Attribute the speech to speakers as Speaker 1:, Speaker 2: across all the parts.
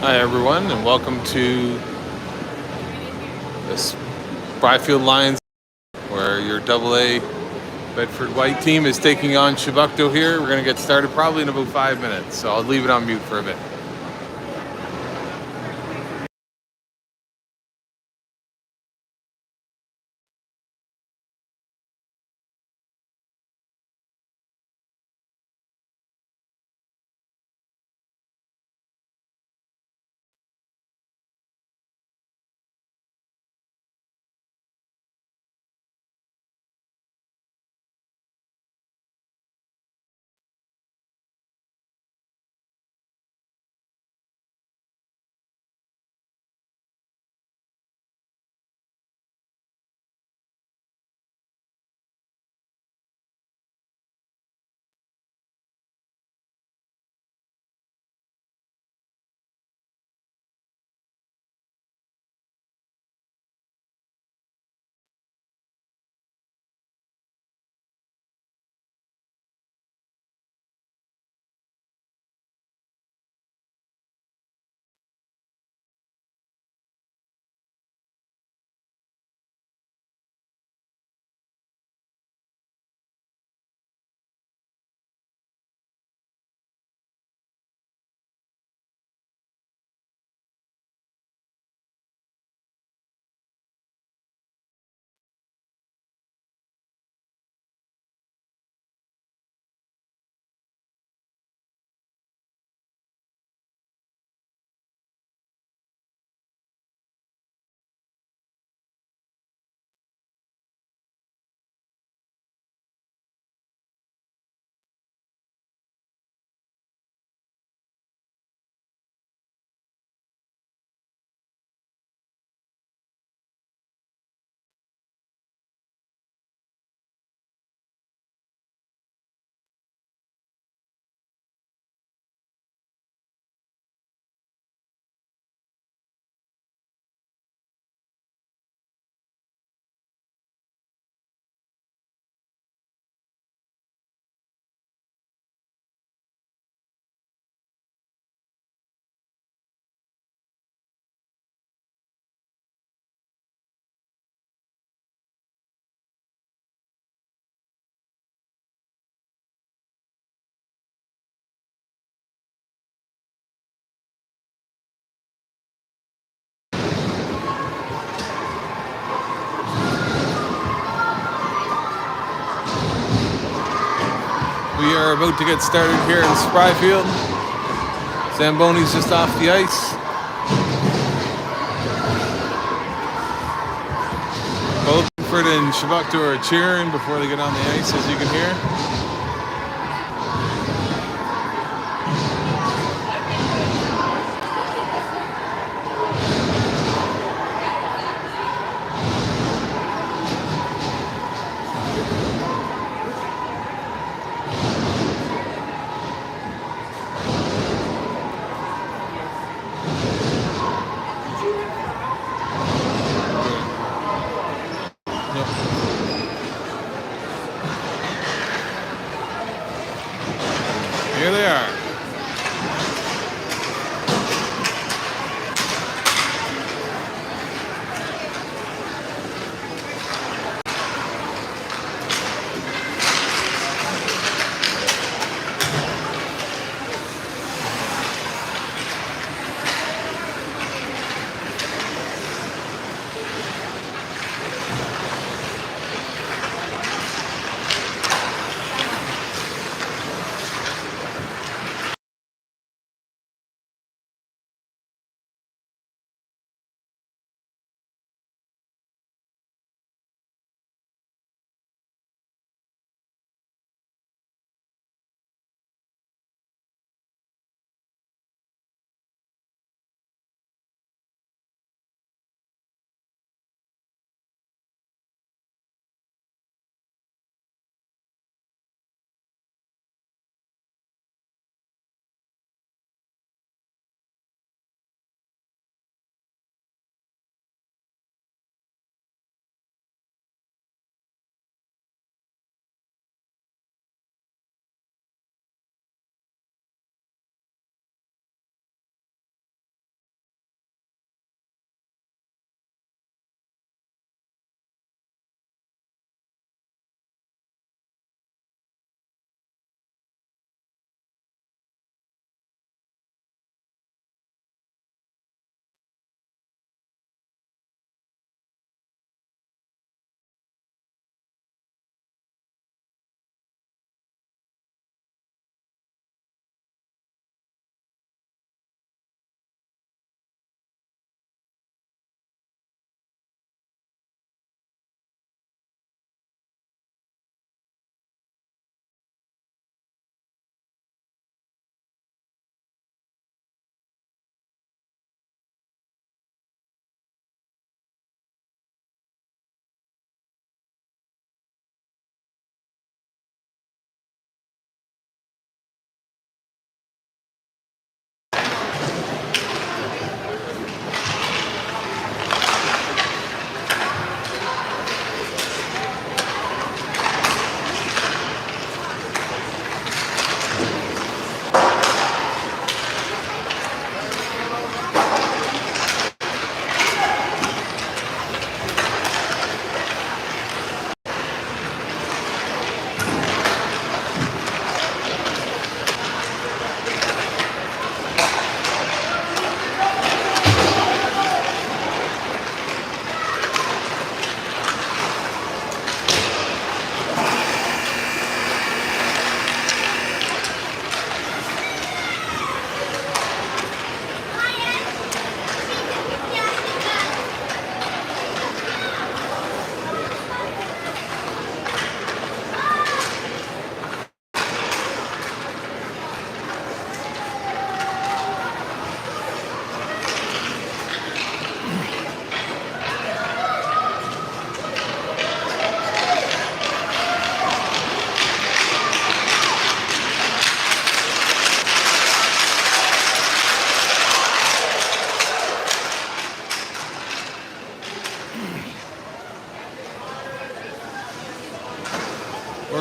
Speaker 1: Hi, everyone, and welcome to the Spryfield Lions, where your AA Bedford White team is taking on Chebucto here. We're going to get started probably in about 5 minutes, so I'll leave it on mute for a bit. We are about to get started here in Spryfield. Zamboni's just off the ice. Both Bedford and Chebucto are cheering before they get on the ice, as you can hear.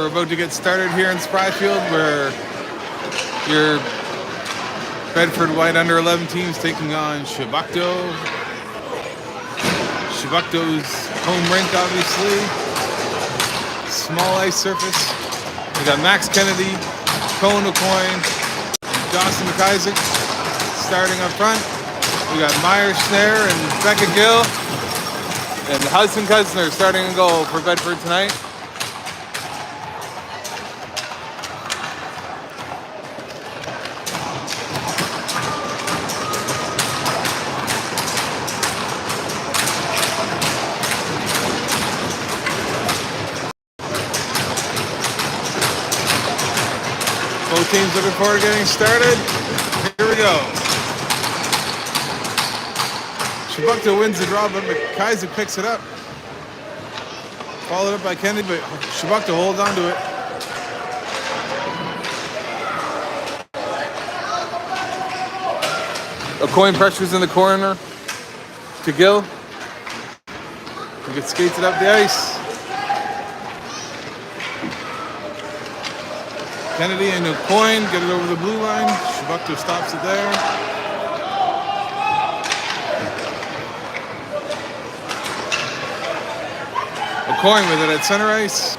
Speaker 1: We're about to get started here in Spryfield, where your Bedford White under 11 team's taking on Chebucto. Chebucto's home rink, obviously. Small ice surface. We got Max Kennedy, Cohen O'Coin, Dawson McIsaac starting up front. We got Meyer Schnare and Becca Gill. And Hudson Kuzner starting in goal for Bedford tonight. Both teams looking forward to getting started. Here we go. Chebucto wins the draw, but McIsaac picks it up. Followed up by Kennedy, but Chebucto holds on to it. O'Coin pressures in the corner to Gill. He gets skated up the ice. Kennedy and O'Coin get it over the blue line. Chebucto stops it there. O'Coin with it at center ice.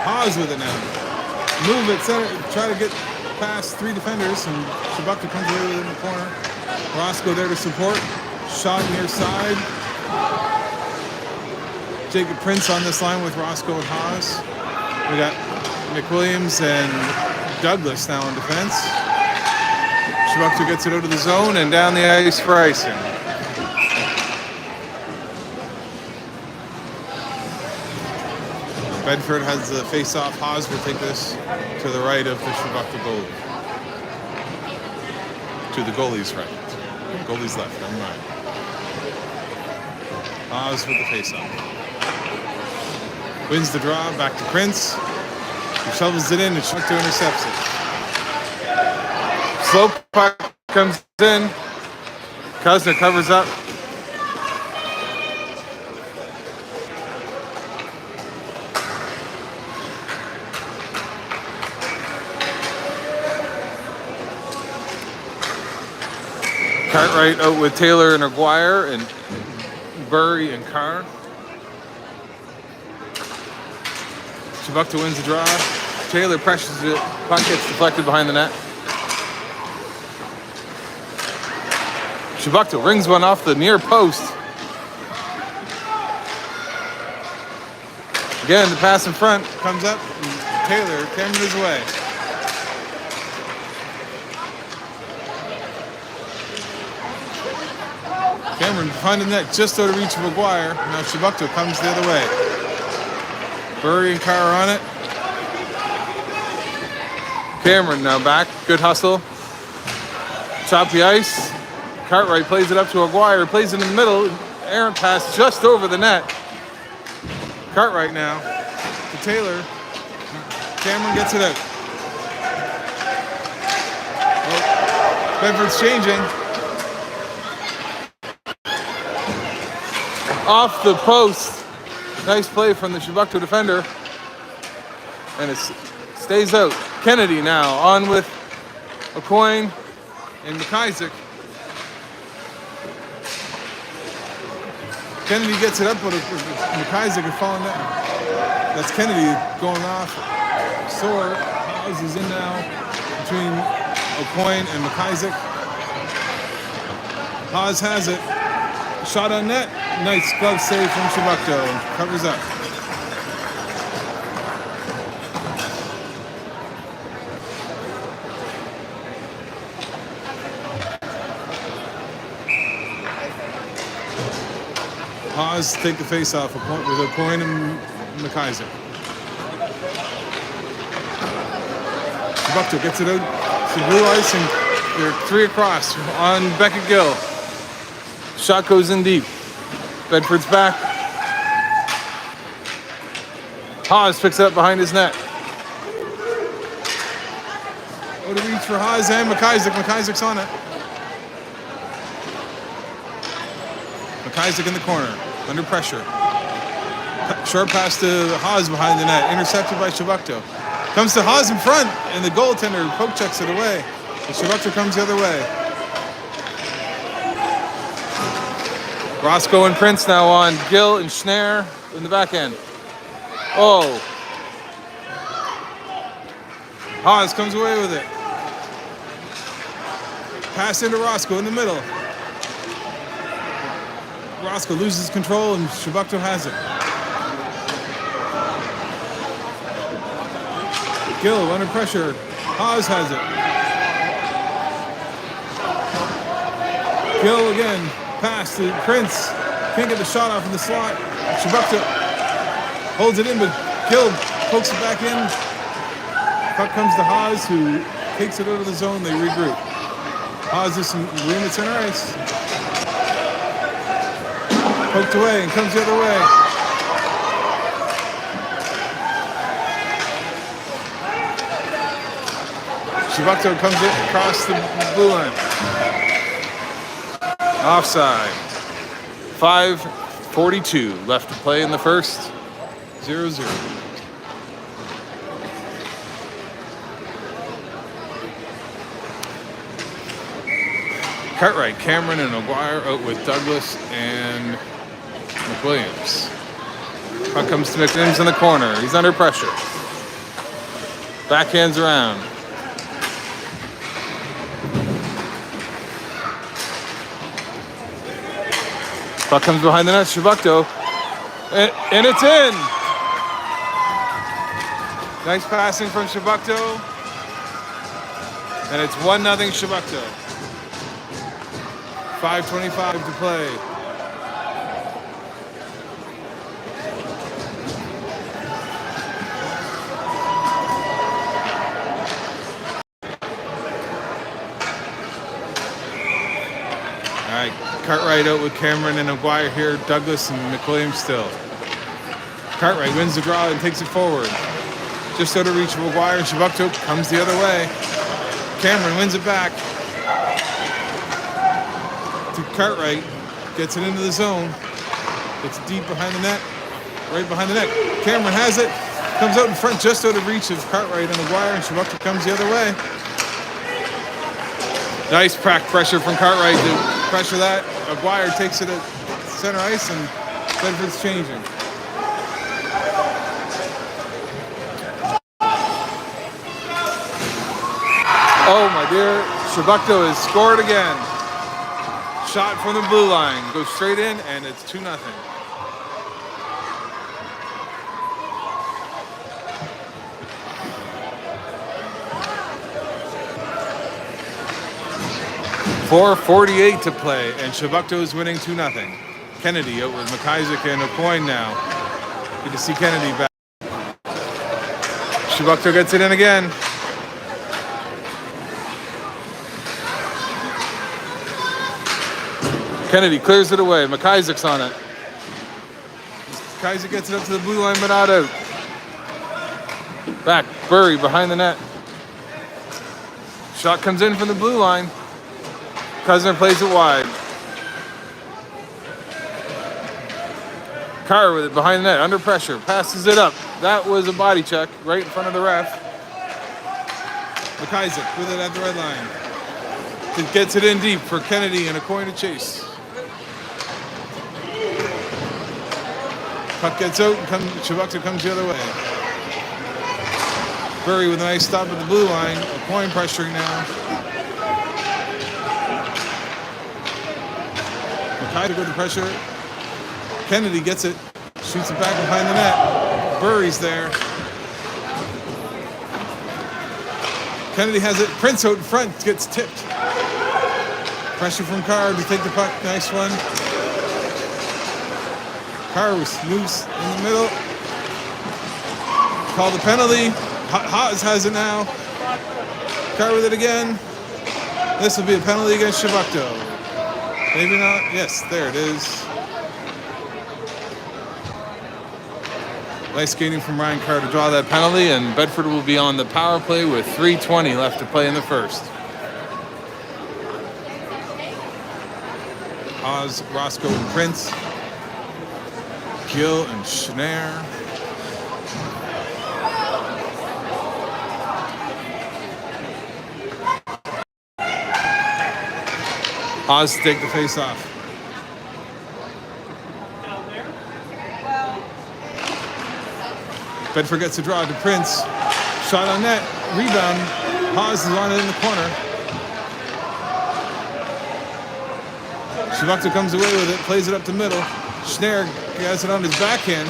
Speaker 1: Haas with it now. Move at center, try to get past three defenders, and Chebucto comes away with it in the corner. Roscoe there to support. Shot near side. Jacob Prince on this line with Roscoe and Haas. We got McWilliams and Douglas now in defense. Chebucto gets it out of the zone and down the ice for icing. Bedford has the face-off. Haas will take this to the right of the Chebucto goalie. To the goalie's right. Goalie's left, never mind. Haas with the face-off. Wins the draw, back to Prince. He shovels it in and Chebucto intercepts it. Slow puck comes in. Kuzner covers up. Cartwright out with Taylor and Aguirre and Burry and Carr. Chebucto wins the draw. Taylor pressures it. Puck gets deflected behind the net. Chebucto rings one off the near post. Again, the pass in front comes up. Taylor, Cameron is away. Cameron finding that just out of reach of Aguirre. Now Chebucto comes the other way. Burry and Carr on it. Cameron now back. Good hustle. Choppy ice. Cartwright plays it up to Aguirre. Plays it in the middle. Errant pass just over the net. Cartwright now to Taylor. Cameron gets it out. Oh, Bedford's changing. Off the post. Nice play from the Chebucto defender. And it stays out. Kennedy now on with O'Coin and McIsaac. Kennedy gets it up, but McIsaac is falling down. That's Kennedy going off. Sore. Haas is in now between O'Coin and McIsaac. Haas has it. Shot on net. Nice glove save from Chebucto. Covers up. Haas take the face off with O'Coin and McIsaac. Chebucto gets it out to blue ice, and they're three across on Becca Gill. Shot goes in deep. Bedford's back. Haas picks it up behind his net. Go to reach for Haas and McIsaac. McIsaac's on it. McIsaac in the corner, under pressure. Short pass to Haas behind the net. Intercepted by Chebucto. Comes to Haas in front, and the goaltender poke checks it away. And Chebucto comes the other way. Roscoe and Prince now on Gill and Schnare in the back end. Oh. Haas comes away with it. Pass into Roscoe in the middle. Roscoe loses control and Chebucto has it. Gill under pressure. Haas has it. Gill again. Pass to Prince. Can't get the shot off in the slot. Chebucto holds it in, but Gill pokes it back in. Puck comes to Haas, who takes it out of the zone. They regroup. Haas is some room at center ice. Poked away and comes the other way. Chebucto comes in across the blue line. Offside. 5:42 left to play in the first. 0-0. Cartwright, Cameron, and O'Guire out with Douglas and McWilliams. Puck comes to McWilliams in the corner. He's under pressure. Backhands around. Puck comes behind the net. Chebucto. And it's in. Nice passing from Chebucto. And it's 1-0 Chebucto. 5:25 to play. All right, Cartwright out with Cameron and O'Guire here. Douglas and McWilliams still. Cartwright wins the draw and takes it forward. Just out of reach of O'Guire, and Chebucto comes the other way. Cameron wins it back to Cartwright, gets it into the zone. It's deep behind the net, right behind the net. Cameron has it, comes out in front, just out of reach of Cartwright and O'Guire, and Chebucto comes the other way. Nice pressure from Cartwright to pressure that. O'Guire takes it at center ice, and Bedford's changing. Oh my dear, Chebucto has scored again. Shot from the blue line, goes straight in, and it's 2-0. .448 to play, and Chebucto is winning 2-0. Kennedy out with McIsaac and O'Coin now. Good to see Kennedy back. Chebucto gets it in again. Kennedy clears it away. McIsaac's on it. McIsaac gets it up to the blue line, but not out. Back, Burry behind the net. Shot comes in from the blue line. Cuzner plays it wide. Carr with it behind the net, under pressure, passes it up. That was a body check right in front of the ref. McIsaac with it at the red line. It gets it in deep for Kennedy and O'Coin to chase. Puck gets out and Chebucto comes the other way. Burry with a nice stop at the blue line. O'Coin pressuring now. McIsaac with the pressure. Kennedy gets it. Shoots it back behind the net. Burry's there. Kennedy has it. Prince out in front gets tipped. Pressure from Carr to take the puck. Nice one. Carr was loose in the middle. Call the penalty. Haas has it now. Carr with it again. This will be a penalty against Chebucto. Maybe not. Yes, there it is. Nice skating from Ryan Carr to draw that penalty, and Bedford will be on the power play with 3:20 left to play in the first. Haas, Roscoe, and Prince. Gill and Schnare. Haas to take the face off. Bedford gets a draw to Prince. Shot on net. Rebound. Haas is on it in the corner. Chebucto comes away with it. Plays it up the middle. Schnare has it on his backhand.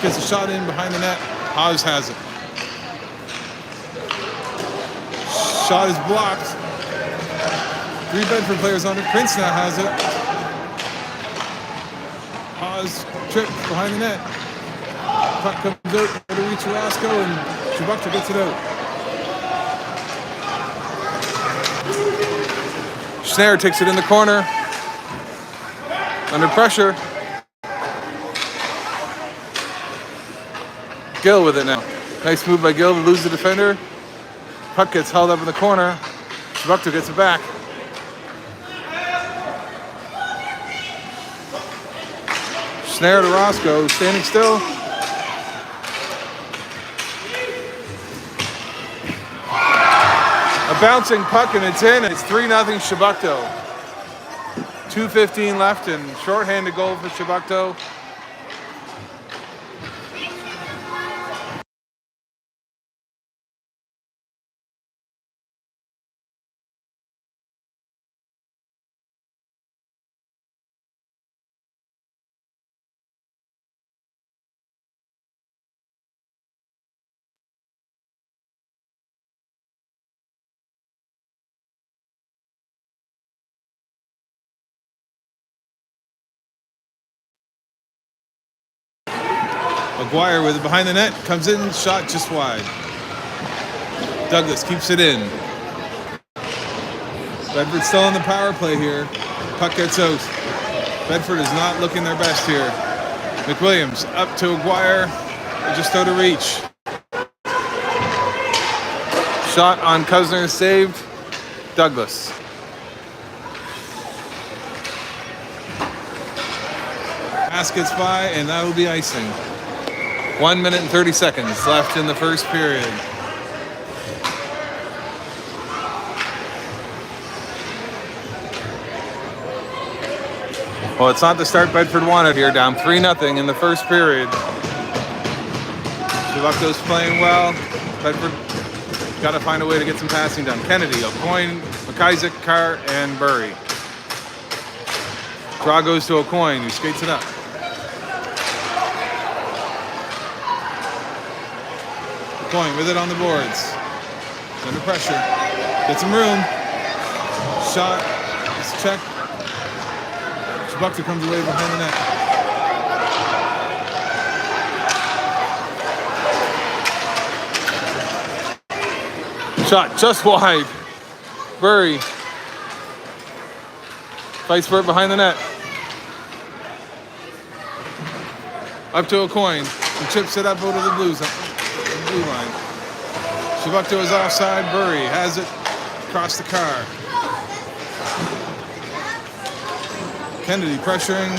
Speaker 1: Gets a shot in behind the net. Haas has it. Shot is blocked. 3 Bedford players on it. Prince now has it. Haas trips behind the net. Puck comes out to reach Roscoe, and Chebucto gets it out. Schnare takes it in the corner. Under pressure. Gill with it now. Nice move by Gill to lose the defender. Puck gets held up in the corner. Chebucto gets it back. Schnare to Roscoe, standing still. A bouncing puck and it's in. It's 3-0 Chebucto. 2:15 left and shorthanded goal for Chebucto. McGuire with it behind the net, comes in, shot just wide. Douglas keeps it in. Bedford still on the power play here. Puck gets out. Bedford is not looking their best here. McWilliams up to McGuire, just out of reach. Shot on Cuzner, saved. Douglas. Pass gets by, and that will be icing. 1 minute and 30 seconds left in the first period. Well, it's not the start Bedford wanted here. Down 3-0 in the first period. Chebucto's playing well. Bedford got to find a way to get some passing done. Kennedy, O'Coin, McIsaac, Carr, and Burry. Draw goes to O'Coin, who skates it up. O'Coin with it on the boards. Under pressure. Gets some room. Shot. It's checked. Chebucto comes away behind the net. Shot just wide. Burry fights for it behind the net. Up to O'Coin. He chips it up over the blue line. Chebucto is offside. Burry has it across the car. Kennedy pressuring.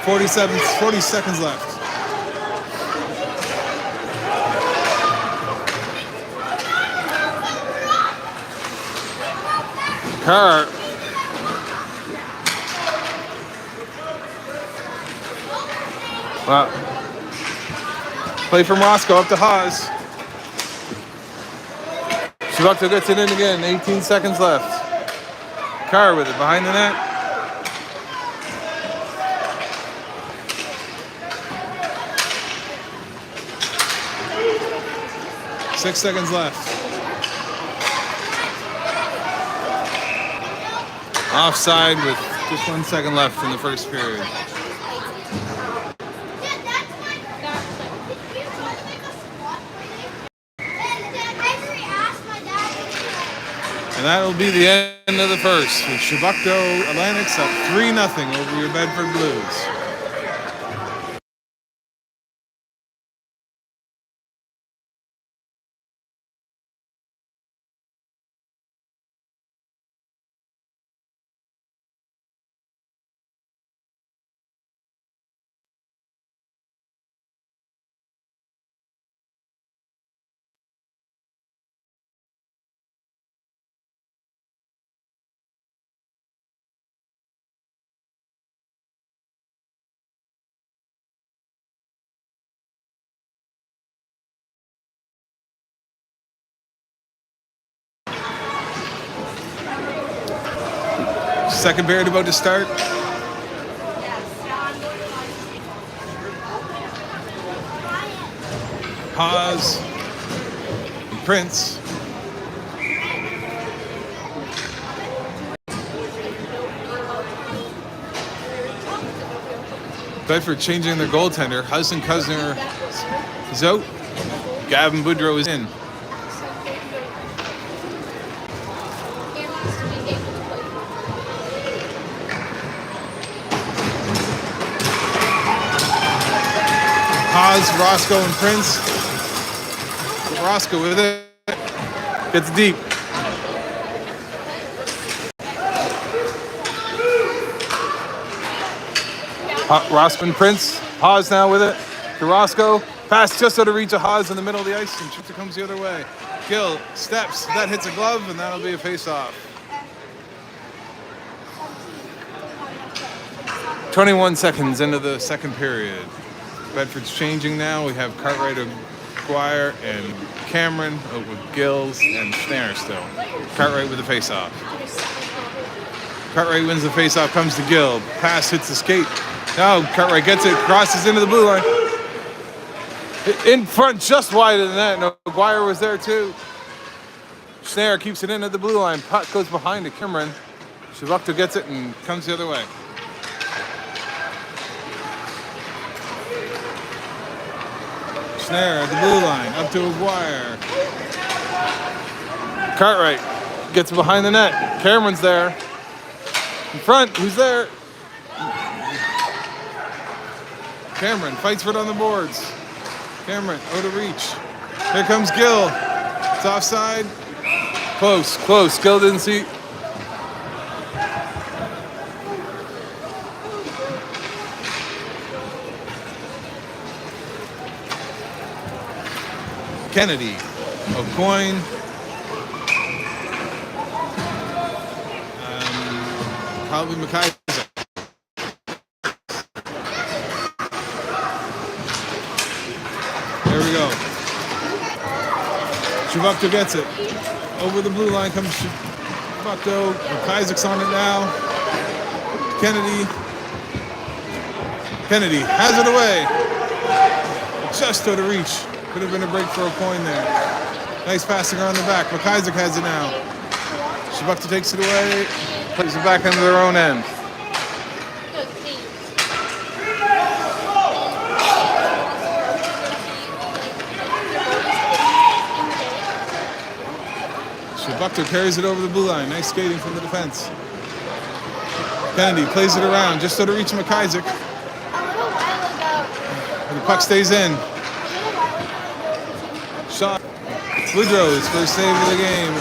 Speaker 1: 40 seconds left. Carr. Wow. Play from Roscoe up to Haas. Chebucto gets it in again. 18 seconds left. Carr with it behind the net. Six seconds left. Offside with just 1 second left in the first period. And that will be the end of the first, with Chebucto Atlantics up 3-0 over your Bedford Blues. Second period about to start. Haas and Prince. Bedford changing their goaltender. Hudson Kuzner is out. Gavin Boudreau is in. Haas, Roscoe, and Prince. Roscoe with it. Gets deep. Roscoe and Prince. Haas now with it. To Roscoe. Pass just out of reach of Haas in the middle of the ice, and Chebucto comes the other way. Gill steps. That hits a glove, and that'll be a face-off. 21 seconds into the second period. Bedford's changing now. We have Cartwright, Aguirre, and Cameron out with Gills and Snare still. Cartwright with the face-off. Cartwright wins the face-off, comes to Gill. Pass hits the skate. Now Cartwright gets it, crosses into the blue line. In front, just wide of the net. No, Aguirre was there too. Snare keeps it in at the blue line. Puck goes behind to Cameron. Chebucto gets it and comes the other way. Snare at the blue line, up to Aguirre. Cartwright gets behind the net. Cameron's there. In front, who's there? Cameron fights for it on the boards. Cameron, out of reach. Here comes Gill. It's offside. Close, close. Gill didn't see. Kennedy, O'Coin, probably Mackay. There we go. Chebucto gets it. Over the blue line comes Chebucto. Isaac's on it now. Kennedy has it away. Just out of reach. Could have been a break for a coin there. Nice passing around the back. McIsaac has it now. Chebucto takes it away. Plays it back into their own end. Chebucto carries it over the blue line. Nice skating from the defense. Kennedy plays it around. Just out of reach of McIsaac. And the puck stays in. Shot. Boudreau's first save of the game.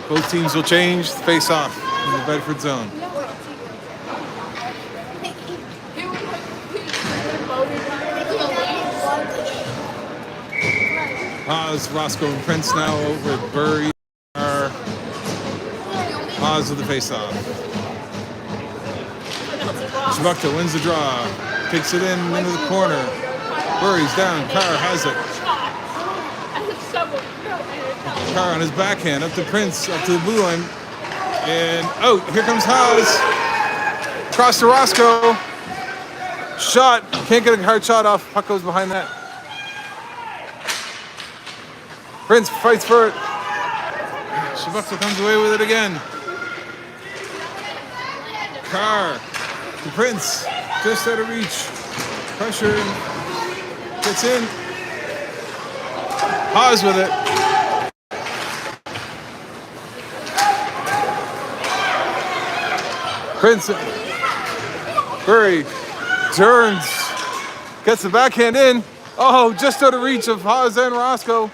Speaker 1: Both teams will change. Face off in the Bedford zone. Haas, Roscoe, and Prince now over at Bury. Haas with the face-off. Chebucto wins the draw. Takes it in into the corner. Bury's down. Carr has it. Carr on his backhand. Up to Prince. Up to the blue line. And out. Here comes Haas. Across to Roscoe. Shot. Can't get a hard shot off. Puck goes behind that. Prince fights for it. Chebucto comes away with it again. Carr to Prince. Just out of reach. Pressure. Gets in. Haas with it. Prince. Bury. Turns. Gets the backhand in. Oh, just out of reach of Haas and Roscoe.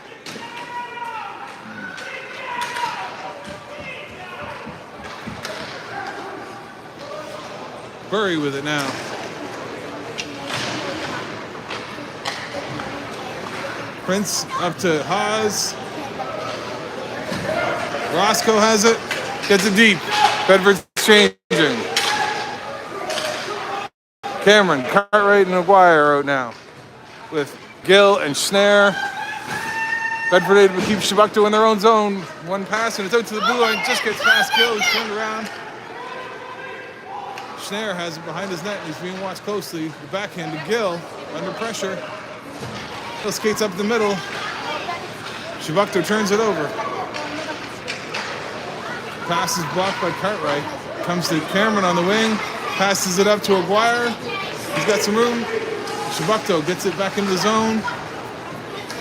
Speaker 1: Bury with it now. Prince up to Haas. Roscoe has it. Gets it deep. Bedford's changing. Cameron, Cartwright, and Aguirre out now with Gill and Snare. Bedford able to keep Chebucto in their own zone. One pass and it's out to the blue line. Just gets past Gill. He's turned around. Schneier has it behind his net. He's being watched closely. The backhand to Gill under pressure. Gill skates up the middle. Chebucto turns it over. Pass is blocked by Cartwright. Comes to Cameron on the wing. Passes it up to Aguirre. He's got some room. Chebucto gets it back into the zone.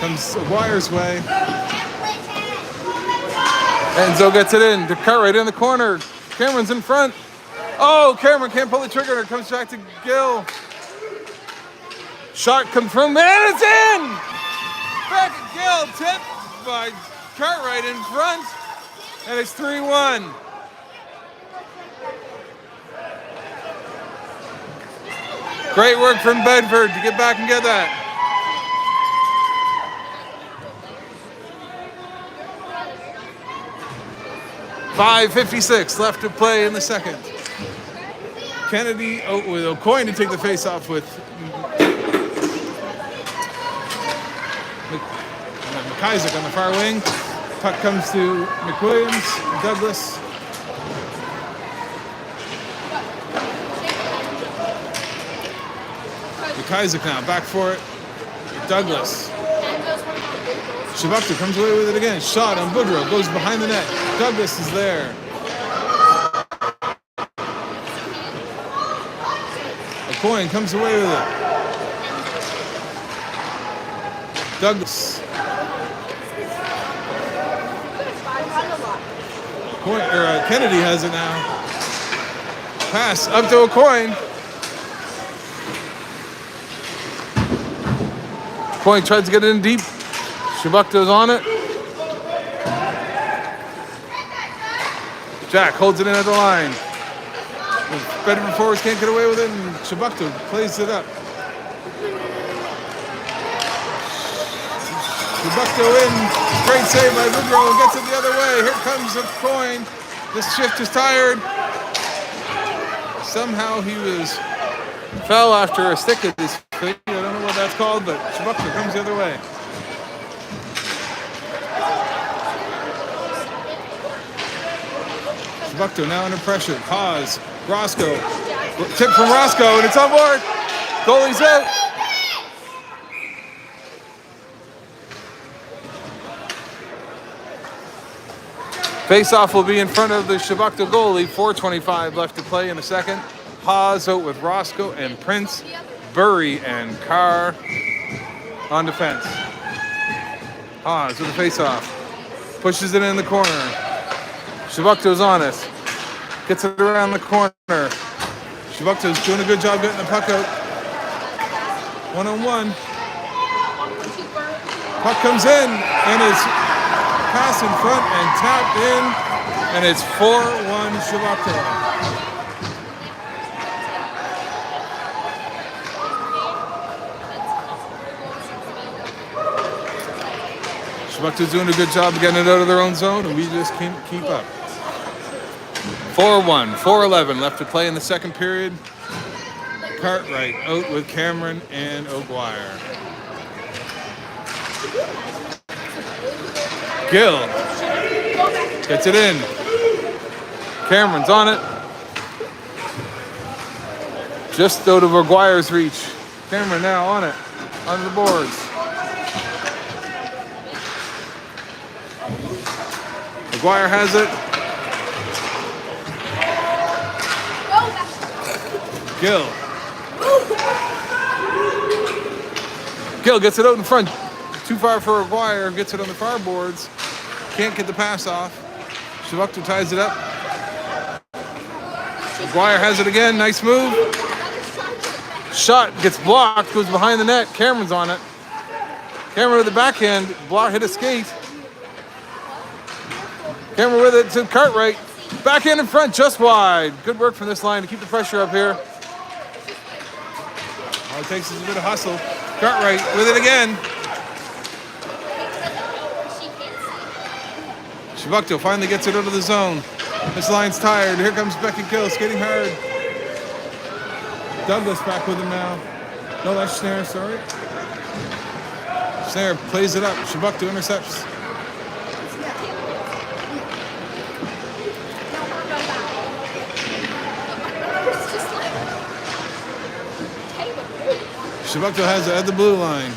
Speaker 1: Comes Aguirre's way. Enzo gets it in to Cartwright in the corner. Cameron's in front. Oh, Cameron can't pull the trigger. It comes back to Gill. Shot comes from, and it's in! Back at Gill, tipped by Cartwright in front. And it's 3-1. Great work from Bedford to get back and get that. .56 left to play in the second. Kennedy with O'Coin to take the face-off with McIsaac on the far wing. Puck comes to McWilliams, Douglas. McIsaac now, back for it. Douglas. Chebucto comes away with it again. Shot on Boudreau, goes behind the net. Douglas is there. O'Coin comes away with it. Douglas. Kennedy has it now. Pass up to O'Coin. O'Coin tries to get it in deep. Chebucto's on it. Jack holds it in at the line. The Bedford forwards can't get away with it, and Chebucto plays it up. Chebucto in. Great save by Boudreau. Gets it the other way. Here comes O'Coin. This shift is tired. Somehow he fell after a stick at his feet. I don't know what that's called, but Chebucto comes the other way. Chebucto now under pressure. Pause. Roscoe. Tip from Roscoe, and it's on board. Goalie's out. Face-off will be in front of the Chebucto goalie. 4:25 left to play in the second. Haas out with Roscoe and Prince. Burry and Carr on defense. Haas with the face-off. Pushes it in the corner. Chebucto's on it. Gets it around the corner. Chebucto's doing a good job getting the puck out. 1-on-1. Puck comes in and it's pass in front and tapped in, and it's 4-1 Chebucto. Chebucto's doing a good job of getting it out of their own zone, and we just can't keep up. 4-1, 4:11 left to play in the second period. Cartwright out with Cameron and O'Guire. Gill gets it in. Cameron's on it. Just out of Aguirre's reach. Cameron now on it, on the boards. Aguirre has it. Gill gets it out in front. Too far for Aguirre. Gets it on the far boards. Can't get the pass off. Chebucto ties it up. Aguirre has it again. Nice move. Shot gets blocked. Goes behind the net. Cameron's on it. Cameron with the backhand. Block hit a skate. Cameron with it to Cartwright. Backhand in front, just wide. Good work from this line to keep the pressure up here. All it takes is a bit of hustle. Cartwright with it again. Chebucto finally gets it out of the zone. This line's tired. Here comes Becky Gill skating hard. Douglas back with him now. No, that's Schneier, sorry. Snare plays it up. Chebucto intercepts. Chebucto has it at the blue line.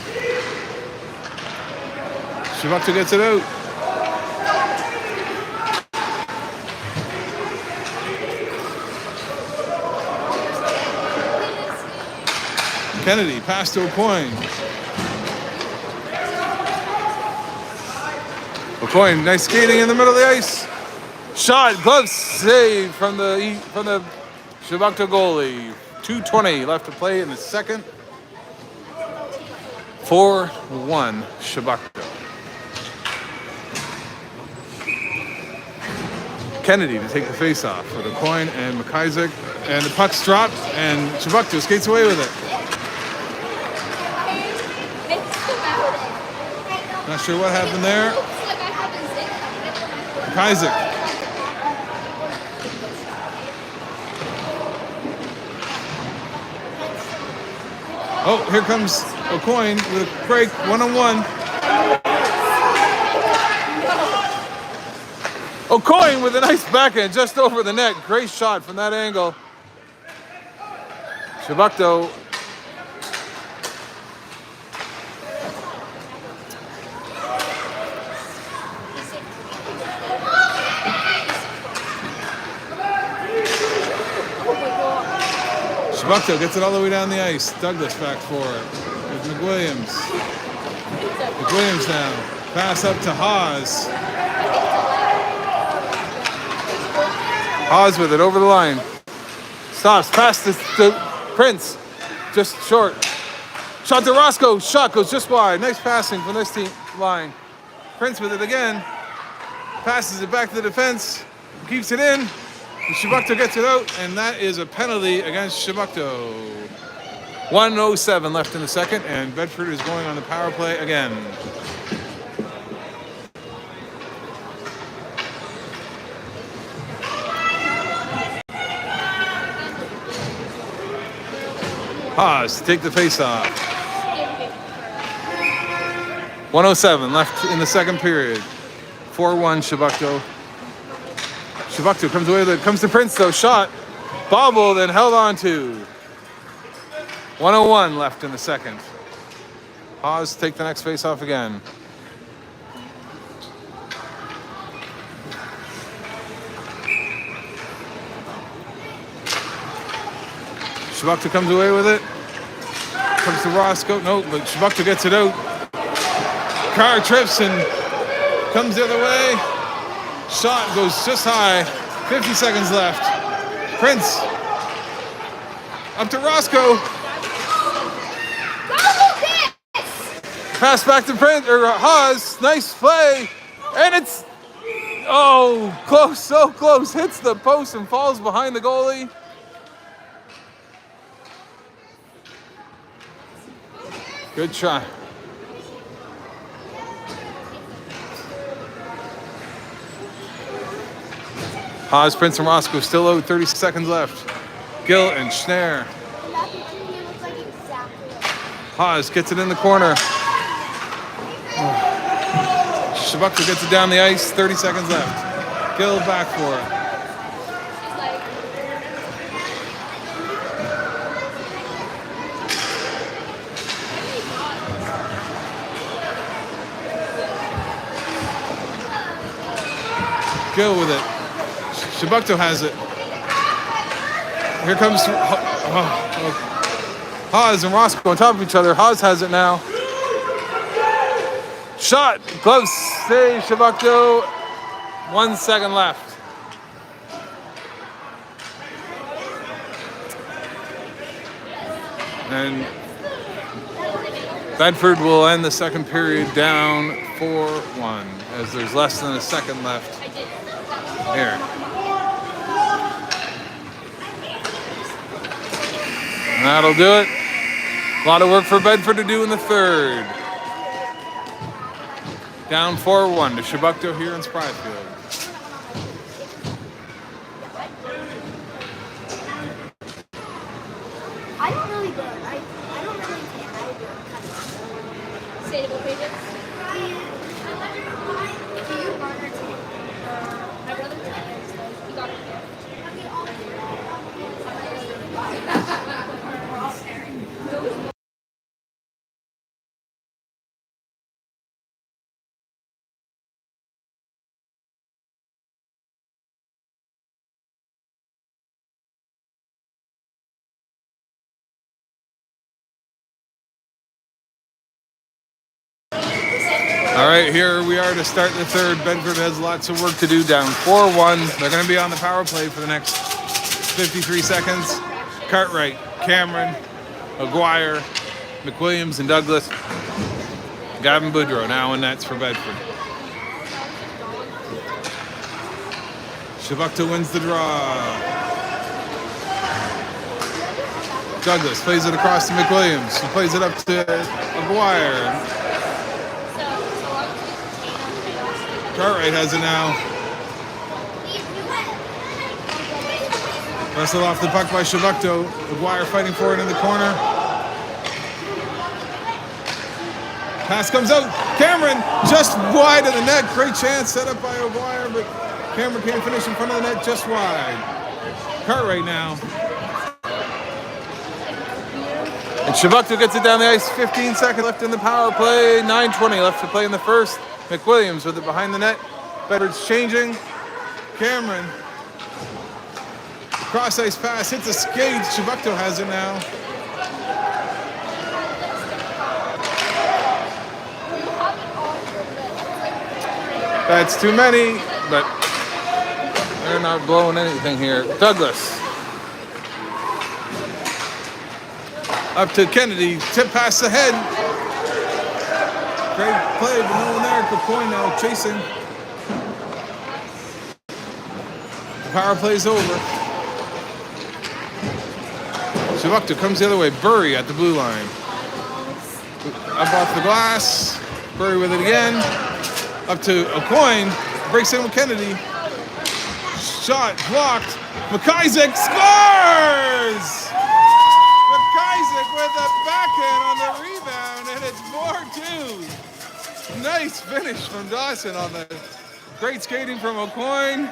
Speaker 1: Chebucto gets it out. Kennedy pass to O'Coin. O'Coin, nice skating in the middle of the ice. Shot, glove save from the Chebucto goalie. 2:20 left to play in the second. 4-1 Chebucto. Kennedy to take the face-off with O'Coin and McIsaac. And the puck's dropped, and Chebucto skates away with it. Not sure what happened there. McIsaac. Oh, here comes O'Coin with a break, 1-on-1. O'Coin with a nice backhand just over the net. Great shot from that angle. Chebucto. Chebucto gets it all the way down the ice. Douglas back for it with McWilliams. McWilliams now. Pass up to Haas. Haas with it over the line. Stops. Pass to Prince. Just short. Shot to Roscoe. Shot goes just wide. Nice passing from this team line. Prince with it again. Passes it back to the defense. Keeps it in. And Chebucto gets it out, and that is a penalty against Chebucto. 1:07 left in the second, and Bedford is going on the power play again. Haas to take the face-off. 1:07 left in the second period. 4-1 Chebucto. Chebucto comes away with it. Comes to Prince though. Shot. Bobbled and held on to. 1:01 left in the second. Haas take the next face-off again. Chebucto comes away with it. Comes to Roscoe. No, but Chebucto gets it out. Car trips and comes the other way. Shot goes just high. 50 seconds left. Prince. Up to Roscoe. Pass back to Prince or Haas. Nice play. And it's close, so close. Hits the post and falls behind the goalie. Good try. Haas, Prince, and Roscoe still out. 30 seconds left. Gill and Schnare. Haas gets it in the corner. Chebucto gets it down the ice. 30 seconds left. Gill back for it. Gill with it. Chebucto has it. Here comes Haas and Roscoe on top of each other. Haas has it now. Shot. Glove save. Chebucto. 1 second left. And Bedford will end the second period down 4-1 as there's less than a second left. Here. And that'll do it. A lot of work for Bedford to do in the third. Down 4-1 to Chebucto here in Spryfield.
Speaker 2: I don't really care. I don't really care. I do.
Speaker 1: All right, here we are to start the third. Bedford has lots of work to do, down 4-1. They're going to be on the power play for the next 53 seconds. Cartwright, Cameron, Aguirre, McWilliams, and Douglas. Gavin Boudreau now in nets for Bedford. Chebucto wins the draw. Douglas plays it across to McWilliams. He plays it up to Aguirre. Cartwright has it now. Wrestled off the puck by Chebucto. Aguirre fighting for it in the corner. Pass comes out. Cameron just wide of the net. Great chance set up by Aguirre, but Cameron can't finish in front of the net, just wide. Cartwright now. And Chebucto gets it down the ice. 15 seconds left in the power play. 9:20 left to play in the first. McWilliams with it behind the net. Bedford's changing. Cameron. Cross ice pass. Hits a skate. Chebucto has it now. That's too many, but they're not blowing anything here. Douglas. Up to Kennedy. Tip pass ahead. Great play, but no one there. Good point now. Chasing. The power play's over. Chebucto comes the other way. Burry at the blue line. Up off the glass. Burry with it again. Up to O'Coin. Breaks in with Kennedy. Shot blocked. McIsaac scores! McIsaac with a backhand on the rebound, and it's 4-2. Nice finish from Dawson on the great skating from O'Coin.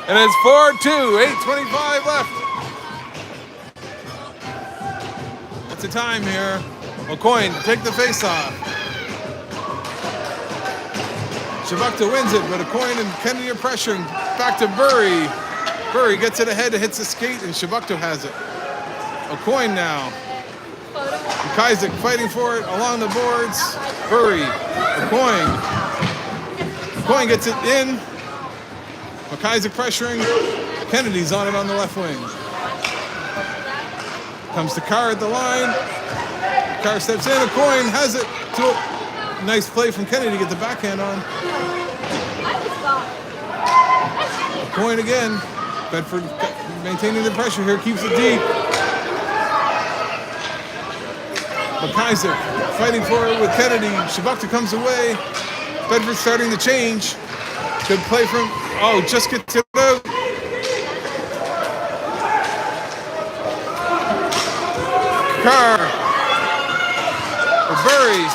Speaker 1: And it's 4-2, 8:25 left. What's the time here? O'Coin, take the face-off. Chebucto wins it, but O'Coin and Kennedy are pressuring. Back to Burry. Burry gets it ahead, hits the skate, and Chebucto has it. O'Coin now. McIsaac fighting for it along the boards. Burry. O'Coin. O'Coin gets it in. McIsaac pressuring. Kennedy's on it on the left wing. Comes to Carr at the line. Carr steps in. O'Coin has it. Nice play from Kennedy to get the backhand on. O'Coin again. Bedford maintaining the pressure here. Keeps it deep. McIsaac fighting for it with Kennedy. Chebucto comes away. Bedford starting to change. Good play from... Oh, just gets it out. Carr. Burry.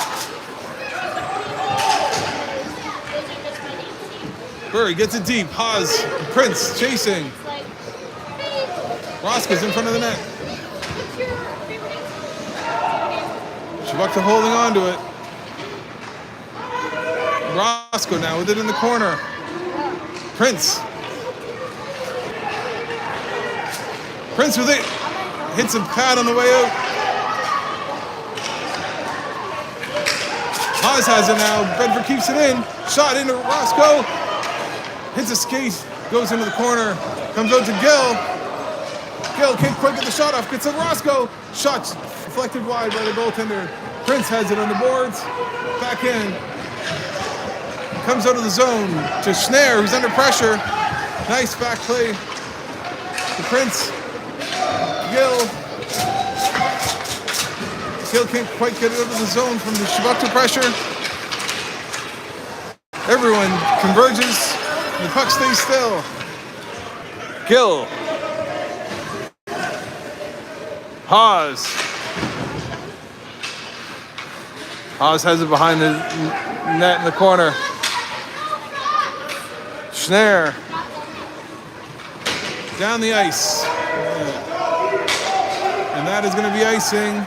Speaker 1: Burry gets it deep. Haas. Prince chasing. Roscoe's in front of the net. Chebucto holding on to it. Roscoe now with it in the corner. Prince. Prince with it. Hits a pad on the way out. Haas has it now. Bedford keeps it in. Shot into Roscoe. Hits a skate. Goes into the corner. Comes out to Gill. Gill can't quite get the shot off. Gets to Roscoe. Shot deflected wide by the goaltender. Prince has it on the boards. Back in. Comes out of the zone to Schneier, who's under pressure. Nice back play to Prince. Gill. Gill can't quite get it out of the zone from the Chebucto pressure. Everyone converges. The puck stays still. Gill. Haas. Haas has it behind the net in the corner. Schneier. Down the ice. And that is going to be icing.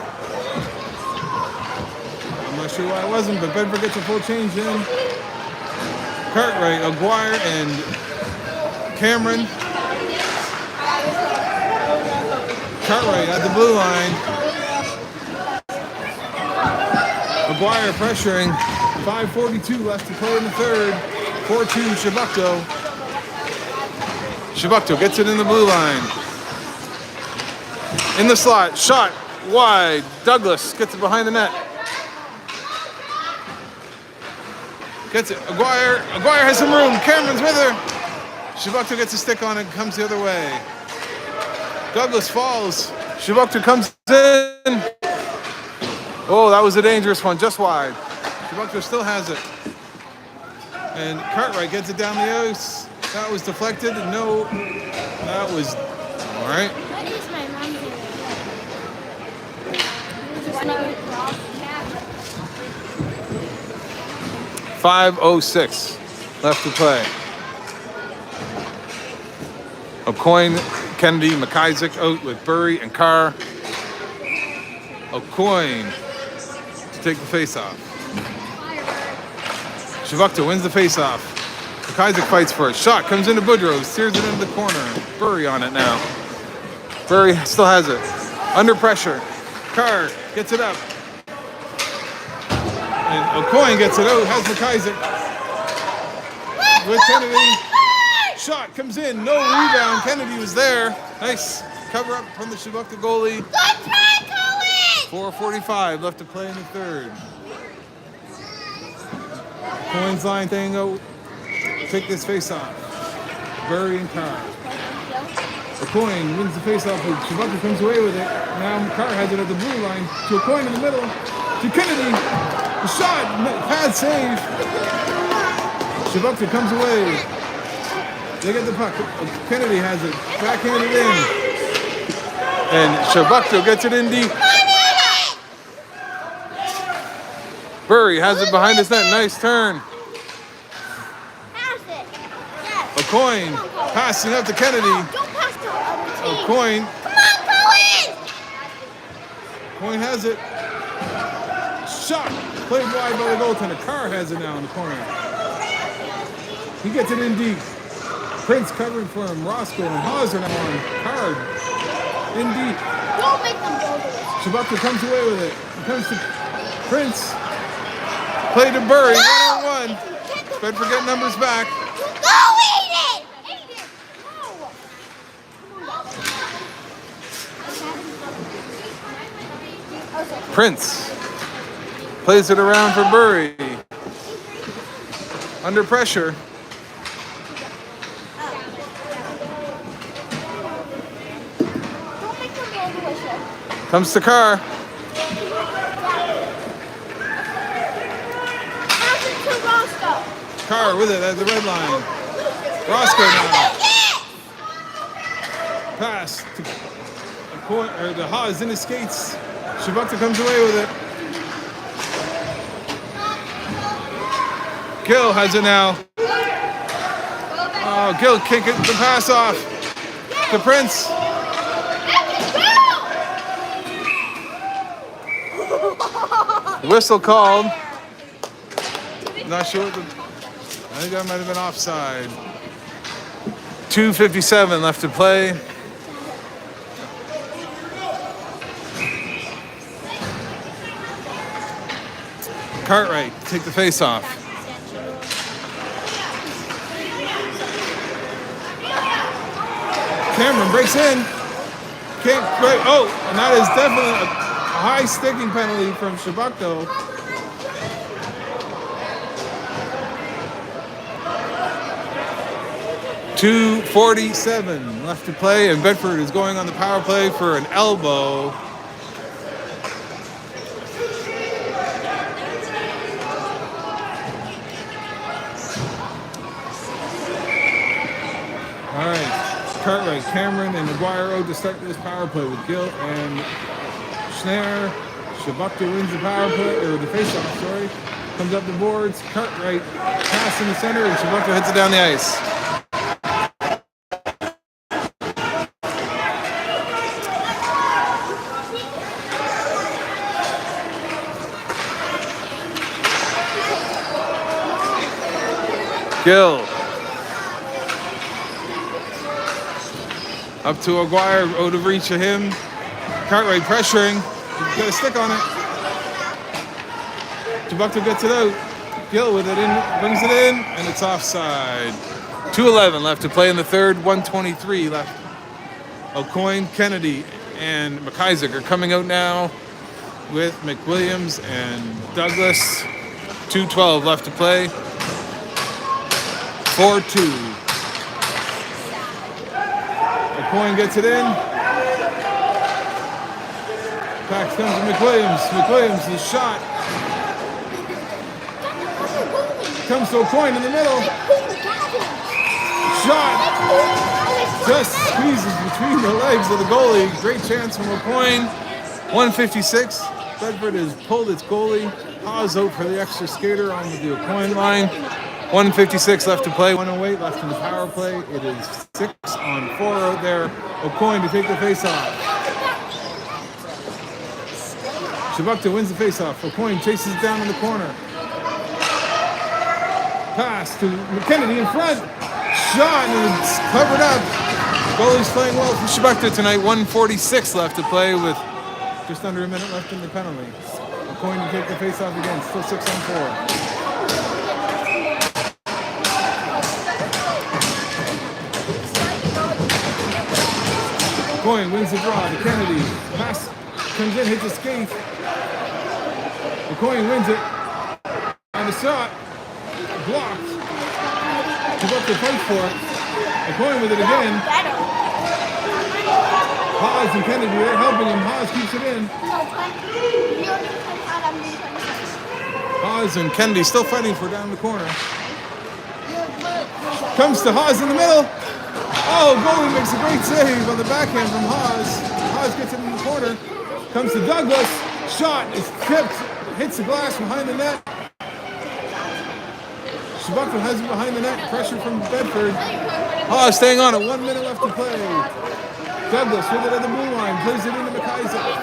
Speaker 1: I'm not sure why it wasn't, but Bedford gets a full change in. Cartwright, Aguirre, and Cameron. Cartwright at the blue line. Aguirre pressuring. 5:42 left to play in the third. 4-2 Chebucto. Chebucto gets it in the blue line. In the slot, shot wide. Douglas gets it behind the net. Gets it. Aguirre has some room. Cameron's with her. Chebucto gets a stick on it, comes the other way. Douglas falls. Chebucto comes in. Oh, that was a dangerous one, just wide. Chebucto still has it. And Cartwright gets it down the ice. That was deflected. No, that was all right.
Speaker 2: What is my mom's name?
Speaker 1: 5:06 left to play. O'Coin, Kennedy, McIsaac out with Burry and Carr. O'Coin to take the face-off. Chebucto wins the face-off. McIsaac fights for it. Shot comes into Boudreaux, steers it into the corner. Burry on it now. Burry still has it. Under pressure. Carr gets it up. And O'Coin gets it out. Has McIsaac with Kennedy. Shot comes in. No rebound. Kennedy was there. Nice cover up from the Chebucto goalie. 4:45 left to play in the third. Coins line thing out. Take this face off. Burry and Carr. O'Coin wins the face off. Chebucto comes away with it. Now Carr has it at the blue line. To O'Coin in the middle. To Kennedy. The shot. Pad save. Chebucto comes away. They get the puck. Kennedy has it. Backhanded in. And Chebucto gets it in deep. Burry has it behind his net. Nice turn. O'Coin passing up to Kennedy.
Speaker 2: Don't pass to the other team.
Speaker 1: O'Coin.
Speaker 2: Come on, Cohen!
Speaker 1: Coin has it. Shot. Played wide by the goaltender. Carr has it now in the corner. He gets it in deep. Prince covering for him. Roscoe and Hauser now on. Carr in deep.
Speaker 2: Don't make them go to it.
Speaker 1: Chebucto comes away with it. It comes to Prince. Play to Burry.
Speaker 2: No!
Speaker 1: 1-on-1. Bedford getting numbers back.
Speaker 2: Go, Aiden! Aiden, no!
Speaker 1: Prince plays it around for Burry. Under pressure.
Speaker 2: Don't make them go to it.
Speaker 1: Comes to Carr.
Speaker 2: Pass it to Roscoe.
Speaker 1: Carr with it at the red line. Roscoe now. Pass to the Haas in his skates. Chebucto comes away with it. Gill has it now. Oh, Gill can't get the pass off to Prince. Whistle called. Not sure what I think that might have been offside. 2:57 left to play. Cartwright take the face off. Cameron breaks in. Can't break. Oh, and that is definitely a high sticking penalty from Chebucto. .247 left to play, and Bedford is going on the power play for an elbow. All right, Cartwright, Cameron, and Aguirre to start this power play with Gill and Schneier. Chebucto wins the power play, or the face-off, sorry. Comes up the boards. Cartwright pass in the center, and Chebucto hits it down the ice. Gill. Up to Aguirre, out of reach of him. Cartwright pressuring. He's got a stick on it. Chebucto gets it out. Gill with it in, brings it in, and it's offside. 2:11 left to play in the third. 1:23 left. O'Coin, Kennedy, and McIsaac are coming out now with McWilliams and Douglas. 2:12 left to play. 4-2. O'Coin gets it in. Pax comes to McWilliams. McWilliams, the shot. Comes to O'Coin in the middle. Shot. Just squeezes between the legs of the goalie. Great chance from O'Coin. 1:56. Bedford has pulled its goalie. Hawes out for the extra skater on the O'Coin line. 1:56 left to play. 1:08 left in the power play. It is 6-on-4 out there. O'Coin to take the face-off. Chebucto wins the face-off. O'Coin chases it down in the corner. Pass to Kennedy in front. Shot, and it's covered up. Goalie's playing well for Chebucto tonight. 1:46 left to play with just under a minute left in the penalty. O'Coin to take the face-off again. Still 6-on-4. O'Coin wins the draw to Kennedy. Pass comes in, hits a skate. O'Coin wins it. And the shot blocked. Chebucto fights for it. O'Coin with it again. Hawes and Kennedy are helping him. Hawes keeps it in. Hawes and Kennedy still fighting for down the corner. Comes to Hawes in the middle. Oh, goalie makes a great save on the backhand from Hawes. Hawes gets it in the corner. Comes to Douglas. Shot is tipped. Hits the glass behind the net. Chebucto has it behind the net. Pressure from Bedford. Hawes staying on it. 1 minute left to play. Douglas with it at the blue line. Plays it into McIsaac.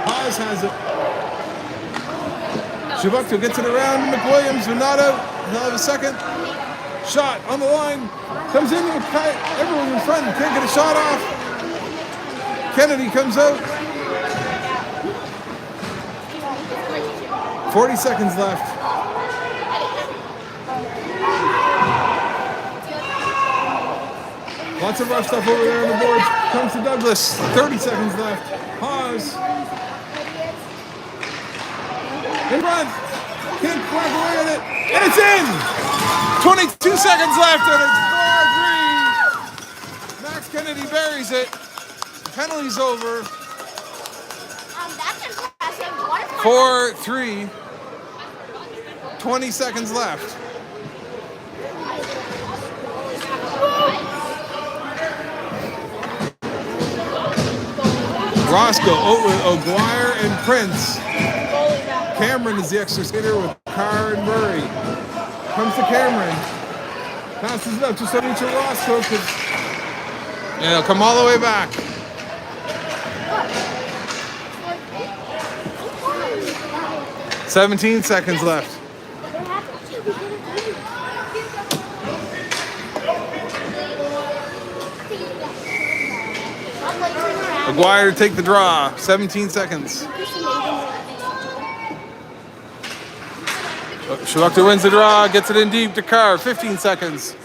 Speaker 1: Hawes has it. Chebucto gets it around McWilliams. But not out. He'll have a second. Shot on the line. Comes into everyone in front. Can't get a shot off. Kennedy comes out. 40 seconds left. Lots of rough stuff over there on the boards. Comes to Douglas. 30 seconds left. Hawes. In front. Can't crack away at it. And it's in! 22 seconds left and it's 4-3. Max Kennedy buries it. The penalty's over.
Speaker 2: That's impressive.
Speaker 1: 4-3. 20 seconds left. Roscoe, O'Guire, and Prince. Cameron is the extra skater with Carr and Murray. Comes to Cameron. Passes it up just over to Roscoe. And he'll come all the way back. "17 seconds left. O'Guire to take the draw. 17 seconds. Chebucto wins the draw, gets it in deep to Carr. 15 seconds.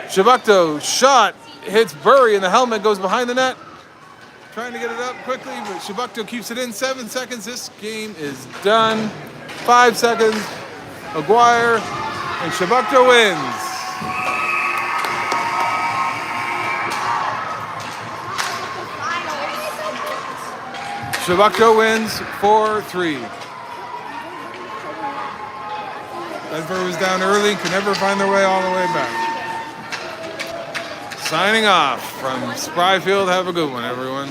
Speaker 1: Chebucto shot, hits Burry in the helmet, goes behind the net. Trying to get it up quickly, but Chebucto keeps it in. 7 seconds. This game is done. 5 seconds. O'Guire and Chebucto wins. Chebucto wins 4-3. Bedford was down early, could never find their way all the way back. Signing off from Spryfield. Have a good one, everyone.